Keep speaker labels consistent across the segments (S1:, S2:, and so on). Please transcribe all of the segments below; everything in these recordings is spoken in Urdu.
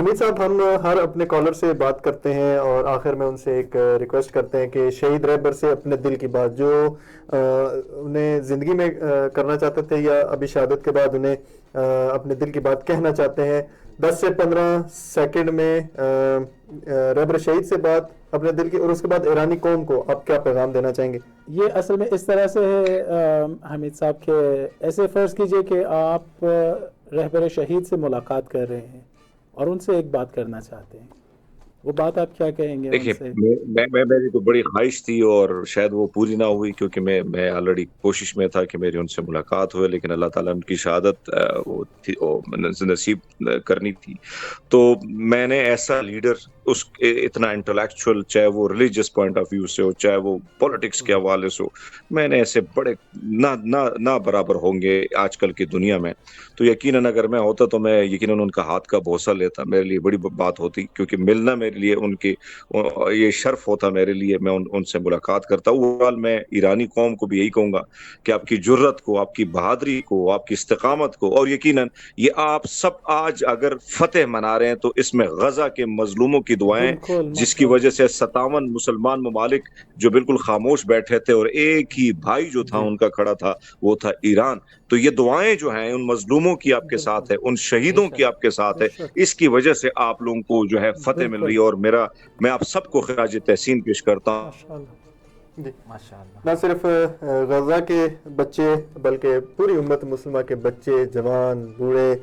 S1: حمید صاحب، ہم ہر اپنے کالر سے بات کرتے ہیں اور آخر میں ان سے ایک ریکویسٹ کرتے ہیں کہ شہید رہبر سے اپنے دل کی بات جو انہیں زندگی میں کرنا چاہتے تھے یا ابھی شہادت کے بعد انہیں اپنے دل کی بات کہنا چاہتے ہیں، 10 سے 15 سیکنڈ میں رہبر شہید سے بات اپنے دل کی، اور اس کے بعد ایرانی قوم کو آپ کیا پیغام دینا چاہیں گے؟
S2: یہ اصل میں اس طرح سے ہے حمید صاحب کہ ایسے فرض کیجئے کہ آپ رہبر شہید سے ملاقات کر رہے ہیں اور ان سے ایک بات کرنا چاہتے ہیں، وہ بات آپ کیا کہیں گے ان
S3: دیکھیے،
S2: سے؟
S3: میری تو بڑی خواہش تھی اور شاید وہ پوری نہ ہوئی، کیونکہ میں آلریڈی کوشش میں تھا کہ میری ان سے ملاقات ہوئے، لیکن اللہ تعالیٰ ان کی شہادت وہ نصیب کرنی تھی۔ تو میں نے ایسا لیڈر، اس اتنا انٹلیکچوئل، چاہے وہ ریلیجیس پوائنٹ آف ویو سے ہو، چاہے وہ پولیٹکس کے حوالے سے ہو، میں نے ایسے بڑے نہ برابر ہوں گے آج کل کی دنیا میں، تو یقیناً اگر میں ہوتا تو میں یقیناً ان کا ہاتھ کا بوسہ لیتا، میرے لیے بڑی بات ہوتی، کیونکہ ملنا میرے لیے ان کے یہ شرف ہوتا میرے لیے، میں ان سے ملاقات کرتا ہوں۔ میں ایرانی قوم کو بھی یہی کہوں گا کہ آپ کی جرت کو، آپ کی بہادری کو، آپ کی استقامت کو، اور یقیناً یہ آپ سب آج اگر فتح منا رہے ہیں تو اس میں غزہ کے مظلوموں کی دعائیں،
S2: بالکل،
S3: جس
S2: ماشاء
S3: کی وجہ
S2: اللہ
S3: سے 57 مسلمان ممالک جو بالکل خاموش بیٹھے تھے اور ایک ہی بھائی جو تھا
S2: جی،
S3: ان کا کھڑا تھا، وہ تھا ایران۔ تو یہ دعائیں جو ہیں ان مظلوموں کی آپ کے
S2: بالکل،
S3: ساتھ ہے، ان
S2: بے
S3: شہیدوں کی
S2: شک،
S3: آپ کے ساتھ
S2: بے
S3: ہے،
S2: شک،
S3: اس کی وجہ سے آپ لوگوں کو جو ہے فتح مل
S2: بالکل،
S3: رہی ہے، اور میں آپ سب کو خراج تحسین پیش کرتا ہوں۔
S2: ماشاء اللہ،
S1: جی،
S2: ماشاء اللہ،
S1: نہ صرف غزہ کے بچے بلکہ پوری امت مسلمہ کے بچے، جوان، بوڑھے،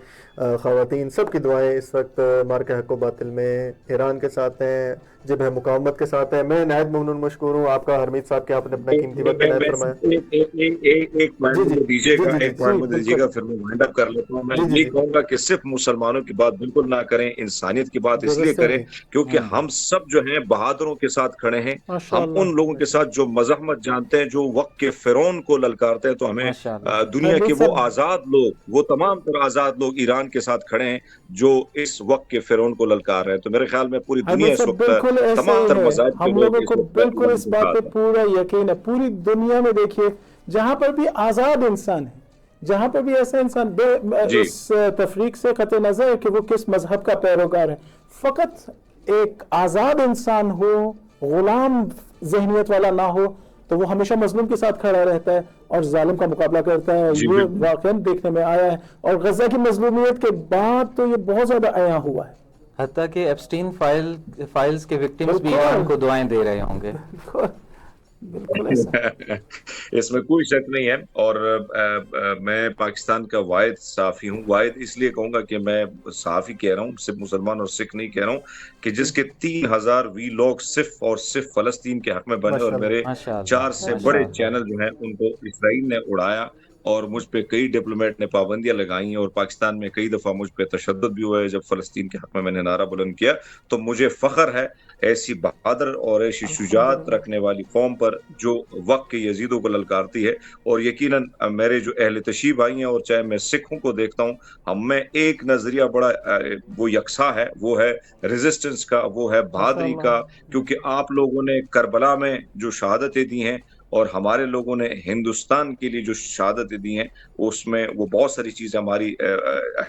S1: خواتین، سب کی دعائیں اس وقت مارکہ حق و باطل میں ایران کے ساتھ ہیں، جبہہ مقاومت کے ساتھ ہیں۔ میں نہایت ممنون مشکور ہوں آپ کا حمید صاحب کہ آپ نے اپنا قیمتی وقت عنایت فرمایا۔
S3: ایک
S1: جی
S3: پوائنٹ
S1: جی
S3: مجھے دیجیے
S1: جی
S3: گا،
S1: جی جی
S3: ایک پوائنٹ مجھے دیجیے
S1: بالکل،
S3: گا، پھر میں وائنڈ اپ کر لیتا ہوں۔ میں
S1: جی جی
S3: یہی
S1: جی
S3: کہوں گا کہ صرف مسلمانوں کی بات بالکل نہ کریں، انسانیت کی بات اس لیے
S2: درست ہے،
S3: کریں کیونکہ ہم سب جو ہیں بہادروں کے ساتھ کھڑے ہیں،
S2: ماشاء
S3: ہم
S2: اللہ،
S3: ان لوگوں کے ساتھ جو مزاحمت جانتے ہیں، جو وقت کے فرعون کو للکارتے ہیں، تو ہمیں
S2: ماشاء اللہ،
S3: دنیا کے
S2: حمید
S3: وہ
S2: صاحب،
S3: آزاد لوگ، وہ تمام تر آزاد لوگ ایران کے ساتھ کھڑے ہیں جو اس وقت کے فرعون کو للکار رہے ہیں۔ تو میرے خیال میں پوری دنیا
S2: حمید
S3: اس
S2: صاحب
S3: وقت،
S2: بالکل ایسے
S3: تمام
S2: ہی
S3: تر
S2: ہے،
S3: مذاہب کے
S2: ہم
S3: لوگ
S2: لوگوں
S3: اس
S2: کو
S3: وقت
S2: بالکل
S3: ایران
S2: اس
S3: کے
S2: بات پہ
S3: ساتھ ہیں۔
S2: پورا یقین ہے۔ پوری دنیا میں دیکھیے جہاں پر بھی آزاد انسان ہے، جہاں پر بھی ایسا انسان
S3: جی
S2: اس تفریق سے قطع نظر ہے کہ وہ کس مذہب کا پیروکار ہے، فقط ایک آزاد انسان ہو، غلام ذہنیت والا نہ ہو، تو وہ ہمیشہ مظلوم کے ساتھ کھڑا رہتا ہے اور ظالم کا مقابلہ کرتا ہے۔
S3: جی
S2: یہ
S3: بالکل۔
S2: واقعاً دیکھنے میں آیا ہے، اور غزہ کی مظلومیت کے بعد تو یہ بہت زیادہ عیاں ہوا ہے۔
S4: حتیٰ کہ ایپسٹین فائلز کے وکٹمز بھی
S2: بالکل،
S4: ایران کو دعائیں دے رہے ہوں گے۔
S2: بالکل، بالکل ایسا
S3: اس میں کوئی شک نہیں ہے، اور میں پاکستان کا واحد صحافی ہوں۔ واحد اس لیے کہوں گا کہ میں صحافی کہہ رہا ہوں، صرف مسلمان اور سکھ نہیں کہہ رہا ہوں، کہ جس کے 3000 وی لاگ صرف اور صرف فلسطین کے حق میں بنے، اور
S1: ماشاء اللہ،
S3: میرے
S4: ماشاء اللہ،
S3: 4 سے
S4: ماشاء
S3: بڑے
S4: اللہ،
S3: چینل جو ہیں ان کو اسرائیل نے اڑایا، اور مجھ پہ کئی ڈپلومیٹ نے پابندیاں لگائی ہیں، اور پاکستان میں کئی دفعہ مجھ پہ تشدد بھی ہوا ہے جب فلسطین کے حق میں نے نعرہ بلند کیا۔ تو مجھے فخر ہے ایسی بہادر اور ایسی شجاعت
S2: الحمدللہ،
S3: رکھنے والی قوم پر جو وقت کے یزیدوں کو للکارتی ہے۔ اور یقیناً میرے جو اہل تشیع بھائی ہیں، اور چاہے میں سکھوں کو دیکھتا ہوں، ہم میں ایک نظریہ بڑا وہ یکساں ہے، وہ ہے ریزسٹنس کا، وہ ہے
S2: ماشاء
S3: بہادری
S2: اللہ،
S3: کا، کیونکہ آپ لوگوں نے کربلا میں جو شہادتیں دی ہیں، اور ہمارے لوگوں نے ہندوستان کے لیے جو شہادتیں دی ہیں، اس میں وہ بہت ساری چیزیں ہماری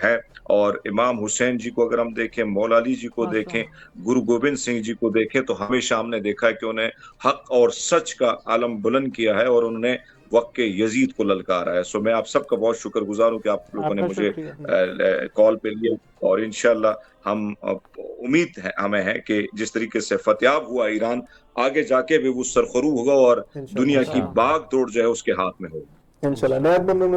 S3: ہیں۔ اور امام حسین جی کو اگر ہم دیکھیں، مولا علی جی کو
S2: ماشاء
S3: دیکھیں،
S2: اللہ،
S3: گرو گوبند سنگھ جی کو دیکھیں، تو ہمیشہ ہم نے دیکھا ہے کہ انہیں حق اور سچ کا علم بلند کیا ہے، اور انہوں نے وقت کے یزید کو للکارا ہے۔ سو میں آپ سب کا بہت شکر گزار ہوں کہ آپ لوگوں
S2: آپ
S3: نے
S2: کا
S3: مجھے
S2: شکریہ۔
S3: کال پہ لیا، اور انشاءاللہ ہم امید ہے ہمیں ہے کہ جس طریقے سے فتح ہوا ایران، آگے جا کے بھی وہ سرخرو ہوگا، اور
S1: انشاءاللہ
S3: دنیا کی
S2: انشاءاللہ،
S4: انشاءاللہ،
S3: باغ دوڑ جو ہے اس کے ہاتھ میں ہوگی۔
S1: انشاءاللہ، نہایت
S4: انشاءاللہ۔
S1: ممنون